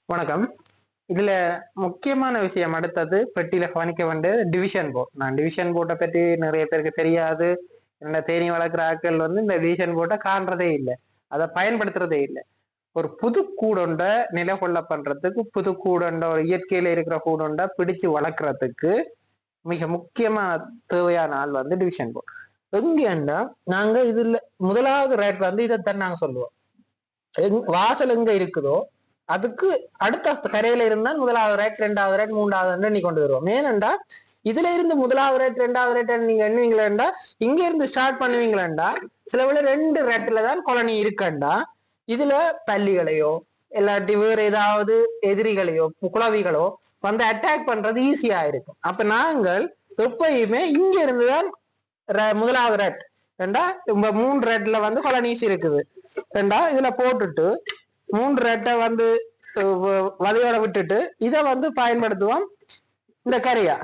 வணக்கம். இதுல முக்கியமான விஷயம் அடுத்தது பெட்டியில கவனிக்க வேண்டியது டிவிஷன் போர்ட். நான் டிவிஷன் போர்ட்டை பற்றி நிறைய பேருக்கு தெரியாது. என்ன தேனி வளர்க்குற ஆட்கள் இந்த டிவிஷன் போர்ட்டை காண்றதே இல்லை, அதை பயன்படுத்துறதே இல்லை. ஒரு புது கூடொண்ட நில கொள்ள பண்றதுக்கு, புது கூடொண்ட ஒரு இயற்கையில இருக்கிற கூடொண்ட பிடிச்சு வளர்க்கறதுக்கு மிக முக்கியமா தேவையான ஆள் டிவிஷன் போர்ட். எங்கன்னா நாங்க இதுல முதலாவது ரேட் இதைத்தான் நாங்க சொல்லுவோம். வாசல் எங்க இருக்குதோ அதுக்கு அடுத்த கரையில இருந்தால் முதலாவது ரேட், ரெண்டாவது ரேட், மூன்றாவது எண்ணி கொண்டு வருவோம். ஏனென்றா இதுல இருந்து முதலாவது ரேட், ரெண்டாவது ரேட் நீங்க எண்ணுவீங்களா, இங்க இருந்து ஸ்டார்ட் பண்ணுவீங்களா, சில வேளை 2 ரேட்ல தான் கொலனி இருக்கண்டா. இதுல பள்ளிகளையோ இல்லாட்டி வேற ஏதாவது எதிரிகளையோ குளவிகளோ அட்டாக் பண்றது ஈஸியா இருக்கும். அப்ப நாங்கள் எப்பயுமே இங்க இருந்துதான் முதலாவது ரேட் ரெண்டா 3 ரேட்ல கொலனீஸ் இருக்குது ரெண்டா இதுல போட்டுட்டு 3 ரேட்டை வதையோட விட்டுட்டு இதை பயன்படுத்துவோம் இந்த கரையா.